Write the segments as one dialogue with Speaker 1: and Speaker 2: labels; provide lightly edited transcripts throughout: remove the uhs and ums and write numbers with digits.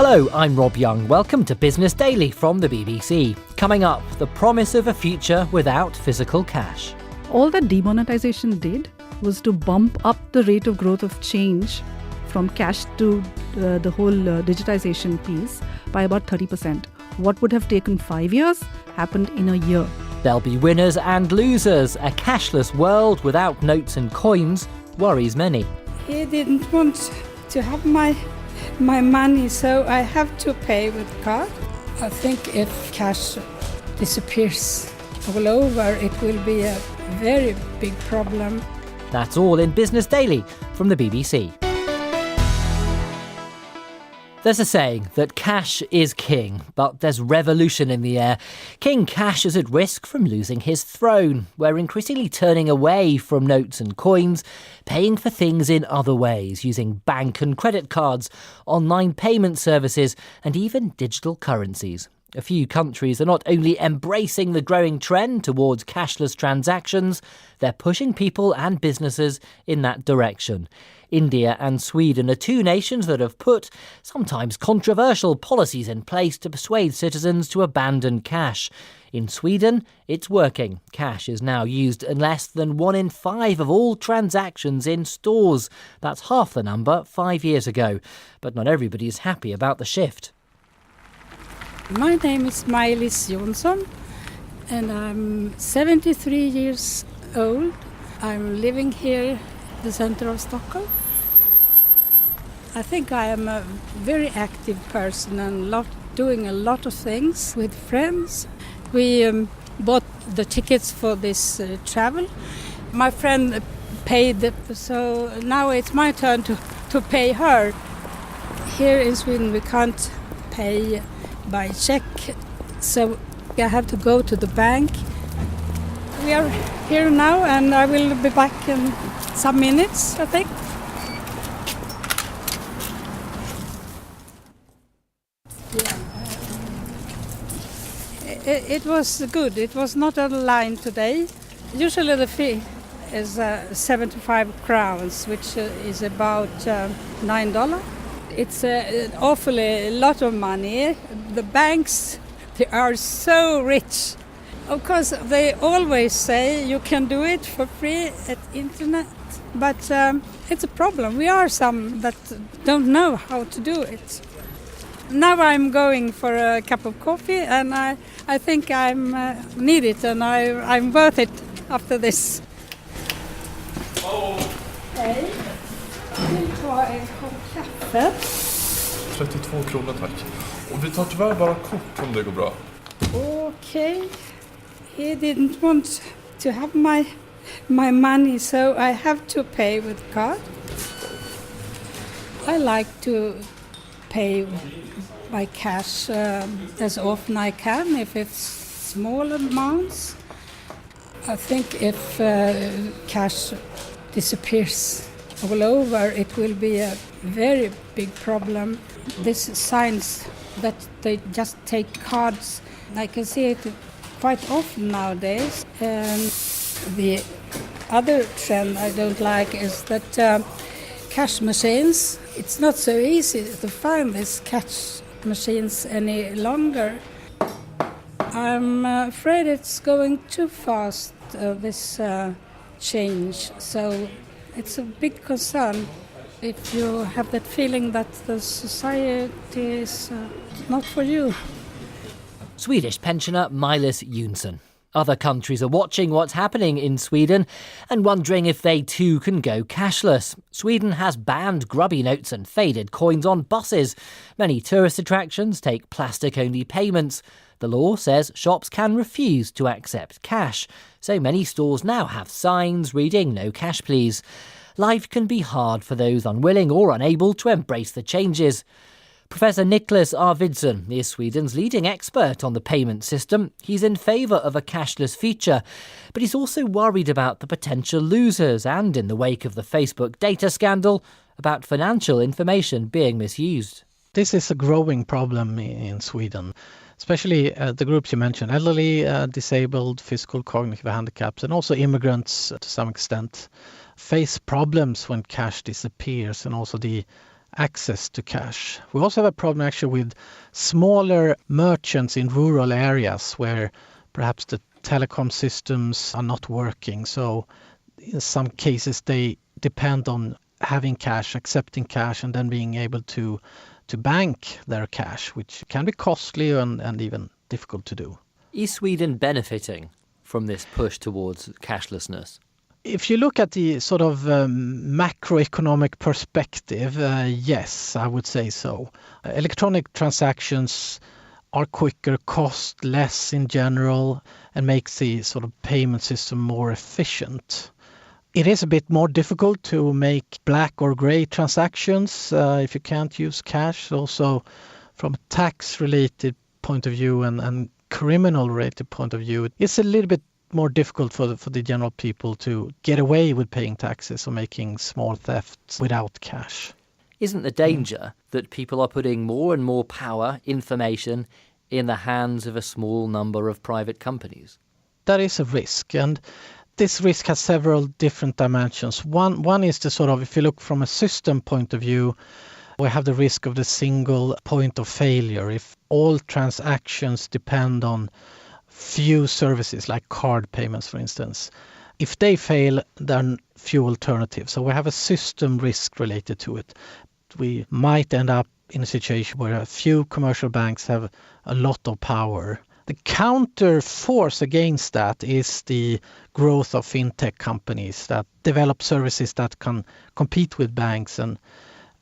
Speaker 1: Hello, I'm Rob Young. Welcome to Business Daily from the BBC. Coming up, the promise of a future without physical cash.
Speaker 2: All that demonetization did was to bump up the rate of growth of change from cash to the whole digitization piece by about 30%. What would have taken 5 years happened in a year.
Speaker 1: There'll be winners and losers. A cashless world without notes and coins worries many.
Speaker 3: He didn't want to have my money, so I have to pay with card. I think if cash disappears all over, it will be a very big problem.
Speaker 1: That's all in Business Daily from the BBC. There's a saying that cash is king, but there's revolution in the air. King Cash is at risk from losing his throne. We're increasingly turning away from notes and coins, paying for things in other ways, using bank and credit cards, online payment services, and even digital currencies. A few countries are not only embracing the growing trend towards cashless transactions, they're pushing people and businesses in that direction. India and Sweden are two nations that have put sometimes controversial policies in place to persuade citizens to abandon cash. In Sweden, it's working. Cash is now used in less than 1 in 5 of all transactions in stores. That's half the number 5 years ago. But not everybody is happy about the shift.
Speaker 3: My name is Maj-Lis Jonsson and I'm 73 years old. I'm living here in the center of Stockholm. I think I am a very active person and doing a lot of things with friends. We bought the tickets for this travel. My friend paid, so now it's my turn to pay her. Here in Sweden we can't pay by check, so I have to go to the bank. We are here now and I will be back in some minutes, I think. It was good. It was not a line today. Usually the fee is 75 crowns, which is about $9. It's an awfully lot of money. The banks, they are so rich. Of course, they always say you can do it for free at internet, but it's a problem. We are some that don't know how to do it. Now I'm going for a cup of coffee and I think I need it and I'm worth it after this. Hej. Jag vill ta en kopp kaffe.
Speaker 4: 32 kronor tack. Och vi tar tyvärr bara kort om det går bra.
Speaker 3: Okay. He didn't want to have my money, so I have to pay with card. I like to pay by cash as often I can if it's small amounts. I think if cash disappears all over, it will be a very big problem. This signs that they just take cards. I can see it quite often nowadays. And the other trend I don't like is that cash machines, it's not so easy to find these cash machines any longer. I'm afraid it's going too fast, this change, so it's a big concern if you have that feeling that the society is not for you.
Speaker 1: Swedish pensioner Maj-Lis Jonsson. Other countries are watching what's happening in Sweden and wondering if they too can go cashless. Sweden has banned grubby notes and faded coins on buses. Many tourist attractions take plastic-only payments. The law says shops can refuse to accept cash, so many stores now have signs reading "No cash please." Life can be hard for those unwilling or unable to embrace the changes. Professor Niklas Arvidsson is Sweden's leading expert on the payment system. He's in favour of a cashless feature, but he's also worried about the potential losers and, in the wake of the Facebook data scandal, about financial information being misused.
Speaker 5: This is a growing problem in Sweden, especially the groups you mentioned, elderly, disabled, physical, cognitive handicaps, and also immigrants to some extent face problems when cash disappears, and also the access to cash. We also have a problem actually with smaller merchants in rural areas where perhaps the telecom systems are not working. So in some cases they depend on having cash, accepting cash, and then being able to bank their cash, which can be costly and even difficult to do.
Speaker 1: Is Sweden benefiting from this push towards cashlessness?
Speaker 5: If you look at the sort of macroeconomic perspective, yes, I would say so. Electronic transactions are quicker, cost less in general, and makes the sort of payment system more efficient. It is a bit more difficult to make black or grey transactions if you can't use cash. Also, from a tax-related point of view and criminal-related point of view, it's a little bit more difficult for the general people to get away with paying taxes or making small thefts without cash.
Speaker 1: Isn't the danger that people are putting more and more power, information, in the hands of a small number of private companies?
Speaker 5: That is a risk, and this risk has several different dimensions. One is the sort of, if you look from a system point of view, we have the risk of the single point of failure. If all transactions depend on few services like card payments, for instance, if they fail, there are few alternatives. So we have a system risk related to it. We might end up in a situation where a few commercial banks have a lot of power. The counter force against that is the growth of fintech companies that develop services that can compete with banks, and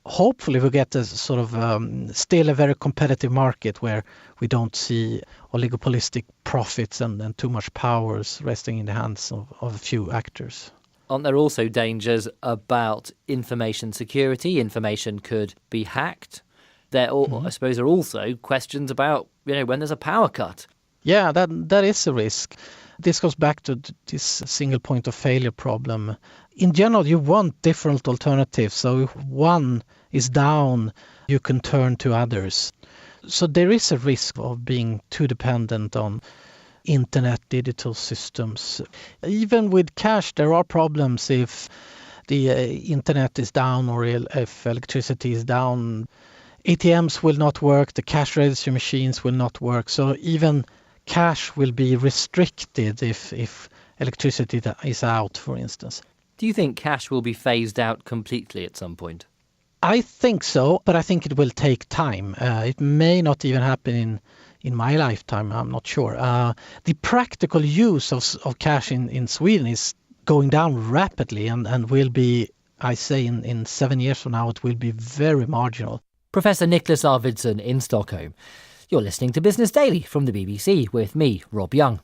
Speaker 5: hopefully we get a sort of still a very competitive market where we don't see oligopolistic profits and too much powers resting in the hands of a few actors.
Speaker 1: Aren't there also dangers about information security? Information could be hacked. There, I suppose, are also questions about, when there's a power cut.
Speaker 5: Yeah, that is a risk. This goes back to this single point of failure problem. In general, you want different alternatives. So if one is down, you can turn to others. So there is a risk of being too dependent on internet digital systems. Even with cash, there are problems if the internet is down or if electricity is down. ATMs will not work, the cash register machines will not work. So even cash will be restricted if electricity is out, for instance.
Speaker 1: Do you think cash will be phased out completely at some point?
Speaker 5: I think so, but I think it will take time. It may not even happen in my lifetime, I'm not sure. The practical use of cash in Sweden is going down rapidly and will be, I say, in 7 years from now, it will be very marginal.
Speaker 1: Professor Nicholas Arvidsson in Stockholm. You're listening to Business Daily from the BBC with me, Rob Young.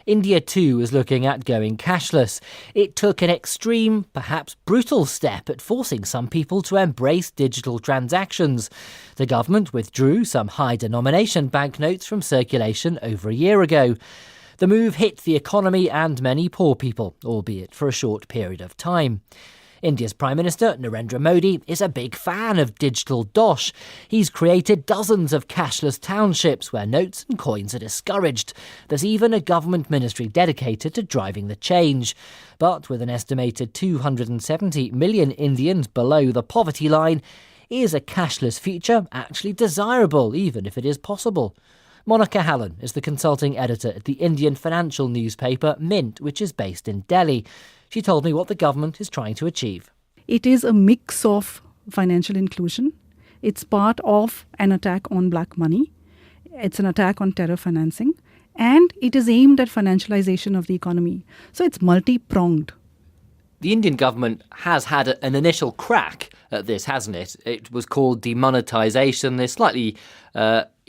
Speaker 1: India too is looking at going cashless. It took an extreme, perhaps brutal step at forcing some people to embrace digital transactions. The government withdrew some high-denomination banknotes from circulation over a year ago. The move hit the economy and many poor people, albeit for a short period of time. India's Prime Minister Narendra Modi is a big fan of digital dosh. He's created dozens of cashless townships where notes and coins are discouraged. There's even a government ministry dedicated to driving the change. But with an estimated 270 million Indians below the poverty line, is a cashless future actually desirable, even if it is possible? Monica Hallen is the consulting editor at the Indian financial newspaper Mint, which is based in Delhi. She told me what the government is trying to achieve.
Speaker 2: It is a mix of financial inclusion. It's part of an attack on black money. It's an attack on terror financing. And it is aimed at financialization of the economy. So it's multi-pronged.
Speaker 1: The Indian government has had an initial crack at this, hasn't it? It was called demonetisation, this slightly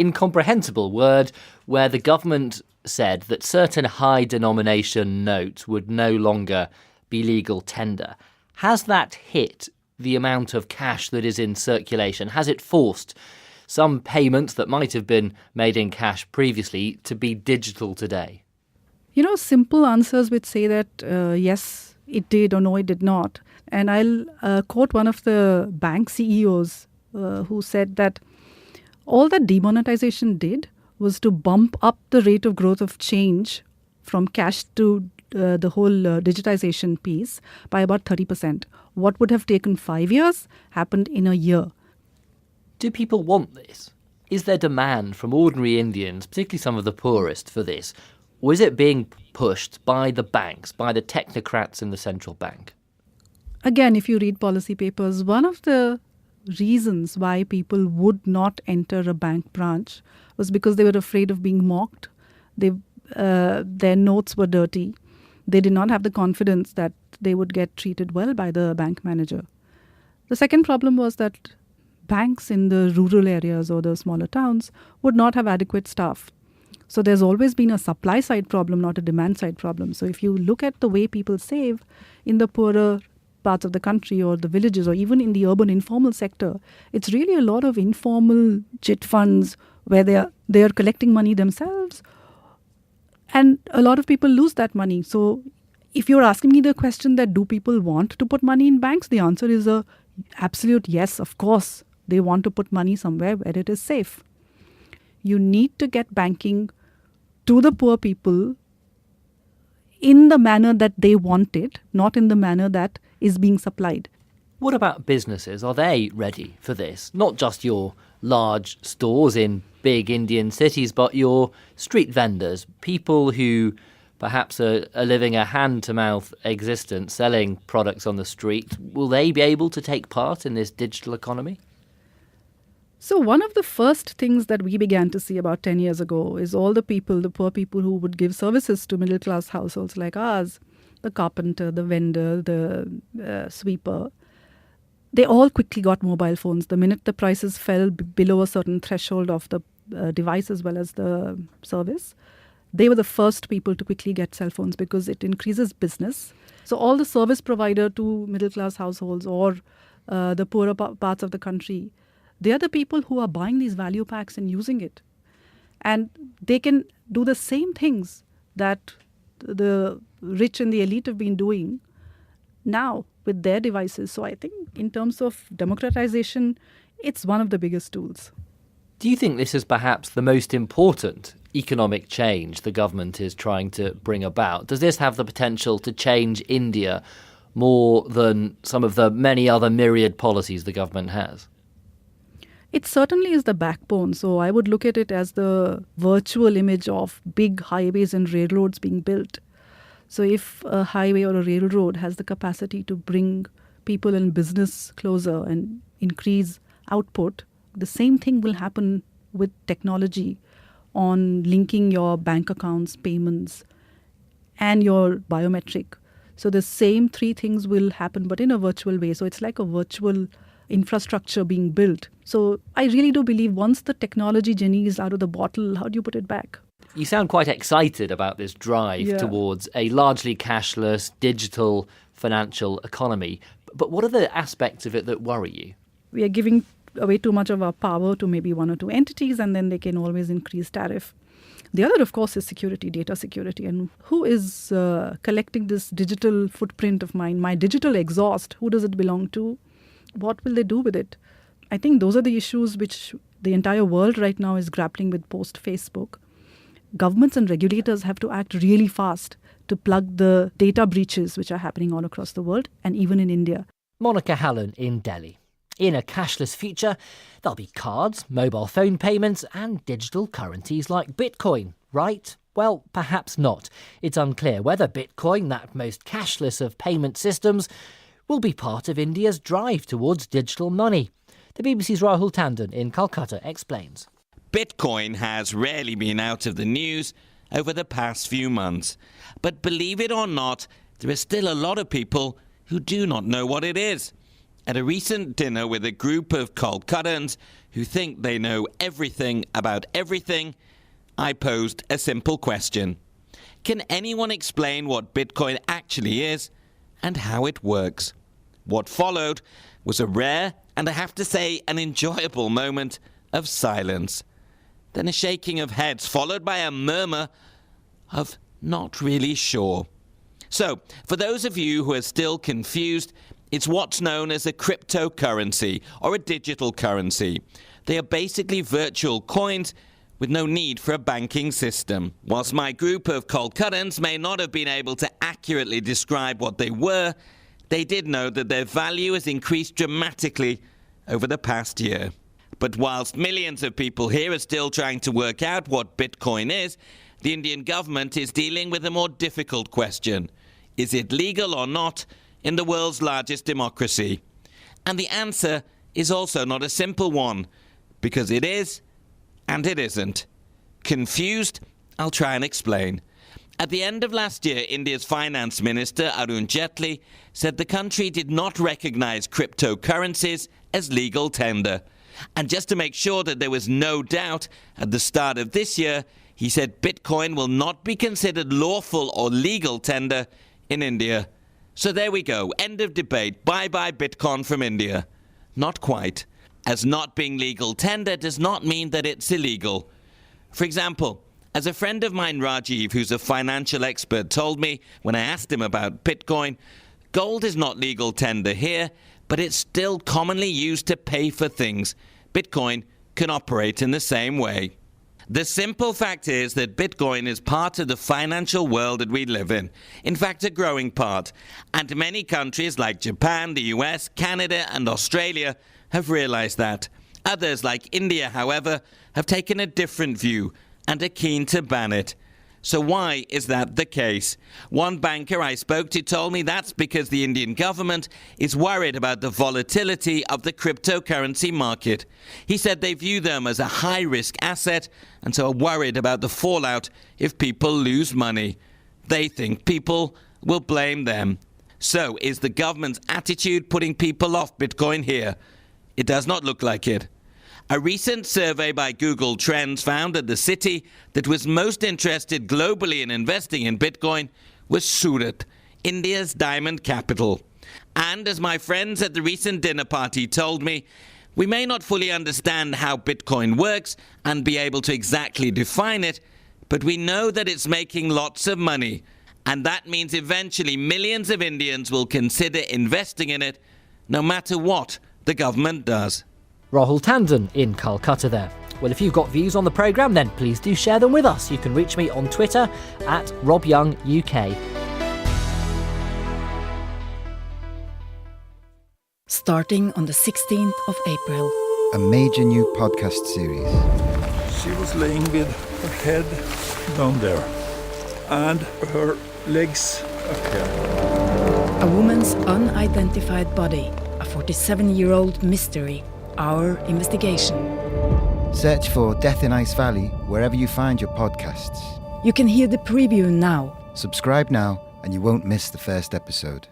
Speaker 1: incomprehensible word where the government said that certain high-denomination notes would no longer be legal tender. Has that hit the amount of cash that is in circulation? Has it forced some payments that might have been made in cash previously to be digital today?
Speaker 2: Simple answers would say that yes, it did, or no, it did not. And I'll quote one of the bank CEOs who said that all that demonetization did was to bump up the rate of growth of change from cash to the whole digitization piece by about 30%. What would have taken 5 years happened in a year.
Speaker 1: Do people want this? Is there demand from ordinary Indians, particularly some of the poorest, for this? Or is it being pushed by the banks, by the technocrats in the central bank?
Speaker 2: Again, if you read policy papers, one of the reasons why people would not enter a bank branch was because they were afraid of being mocked. Their notes were dirty. They did not have the confidence that they would get treated well by the bank manager. The second problem was that banks in the rural areas or the smaller towns would not have adequate staff. So there's always been a supply side problem, not a demand side problem. So if you look at the way people save in the poorer parts of the country or the villages or even in the urban informal sector, it's really a lot of informal chit funds where they are collecting money themselves. And a lot of people lose that money. So if you're asking me the question that do people want to put money in banks, the answer is a absolute yes, of course. They want to put money somewhere where it is safe. You need to get banking to the poor people in the manner that they want it, not in the manner that is being supplied.
Speaker 1: What about businesses? Are they ready for this? Not just your large stores in big Indian cities, but your street vendors, people who perhaps are living a hand-to-mouth existence, selling products on the street. Will they be able to take part in this digital economy?
Speaker 2: So one of the first things that we began to see about 10 years ago is all the people, the poor people who would give services to middle-class households like ours, the carpenter, the vendor, the sweeper. They all quickly got mobile phones. The minute the prices fell below a certain threshold of the device as well as the service, they were the first people to quickly get cell phones because it increases business. So all the service provider to middle-class households or the poorer parts of the country, they are the people who are buying these value packs and using it. And they can do the same things that the rich and the elite have been doing now with their devices. So I think in terms of democratization, it's one of the biggest tools.
Speaker 1: Do you think this is perhaps the most important economic change the government is trying to bring about? Does this have the potential to change India more than some of the many other myriad policies the government has?
Speaker 2: It certainly is the backbone. So I would look at it as the virtual image of big highways and railroads being built. So if a highway or a railroad has the capacity to bring people and business closer and increase output, the same thing will happen with technology on linking your bank accounts, payments, and your biometric. So the same three things will happen, but in a virtual way. So it's like a virtual infrastructure being built. So I really do believe once the technology genie is out of the bottle, how do you put it back?
Speaker 1: You sound quite excited about this drive towards a largely cashless, digital financial economy. But what are the aspects of it that worry you?
Speaker 2: We are giving away too much of our power to maybe one or two entities, and then they can always increase tariff. The other, of course, is security, data security. And who is collecting this digital footprint of mine, my digital exhaust? Who does it belong to? What will they do with it? I think those are the issues which the entire world right now is grappling with post-Facebook. Governments and regulators have to act really fast to plug the data breaches which are happening all across the world and even in India.
Speaker 1: Monica Hallen in Delhi. In a cashless future, there'll be cards, mobile phone payments and digital currencies like Bitcoin, right? Well, perhaps not. It's unclear whether Bitcoin, that most cashless of payment systems, will be part of India's drive towards digital money. The BBC's Rahul Tandon in Calcutta explains.
Speaker 6: Bitcoin has rarely been out of the news over the past few months. But believe it or not, there are still a lot of people who do not know what it is. At a recent dinner with a group of Kolkatans who think they know everything about everything, I posed a simple question. Can anyone explain what Bitcoin actually is and how it works? What followed was a rare and, I have to say, an enjoyable moment of silence. Then a shaking of heads followed by a murmur of not really sure. So, for those of you who are still confused, it's what's known as a cryptocurrency or a digital currency. They are basically virtual coins with no need for a banking system. Whilst my group of Kolkatans may not have been able to accurately describe what they were, They did know that their value has increased dramatically over the past year. But whilst millions of people here are still trying to work out what Bitcoin is, the Indian government is dealing with a more difficult question. Is it legal or not in the world's largest democracy? And the answer is also not a simple one, because it is and it isn't. Confused? I'll try and explain. At the end of last year, India's Finance Minister Arun Jaitley said the country did not recognize cryptocurrencies as legal tender. And just to make sure that there was no doubt, at the start of this year, he said Bitcoin will not be considered lawful or legal tender in India. So there we go. End of debate. Bye-bye Bitcoin from India. Not quite. As not being legal tender does not mean that it's illegal. For example, as a friend of mine, Rajiv, who's a financial expert, told me when I asked him about Bitcoin, gold is not legal tender here, but it's still commonly used to pay for things. Bitcoin can operate in the same way. The simple fact is that Bitcoin is part of the financial world that we live in. In fact, a growing part. And many countries like Japan, the US, Canada and Australia have realized that. Others like India, however, have taken a different view and are keen to ban it. So why is that the case? One banker I spoke to told me that's because the Indian government is worried about the volatility of the cryptocurrency market. He said they view them as a high-risk asset and so are worried about the fallout if people lose money. They think people will blame them. So is the government's attitude putting people off Bitcoin here? It does not look like it. A recent survey by Google Trends found that the city that was most interested globally in investing in Bitcoin was Surat, India's diamond capital. And as my friends at the recent dinner party told me, we may not fully understand how Bitcoin works and be able to exactly define it, but we know that it's making lots of money. And that means eventually millions of Indians will consider investing in it, no matter what the government does.
Speaker 1: Rahul Tandon in Calcutta there. Well, if you've got views on the programme, then please do share them with us. You can reach me on Twitter at RobYoungUK.
Speaker 7: Starting on the 16th of April.
Speaker 8: A major new podcast series.
Speaker 9: She was laying with her head down there and her legs up here.
Speaker 7: A woman's unidentified body, a 47-year-old mystery. Our investigation.
Speaker 8: Search for Death in Ice Valley wherever you find your podcasts.
Speaker 7: You can hear the preview now.
Speaker 8: Subscribe now and you won't miss the first episode.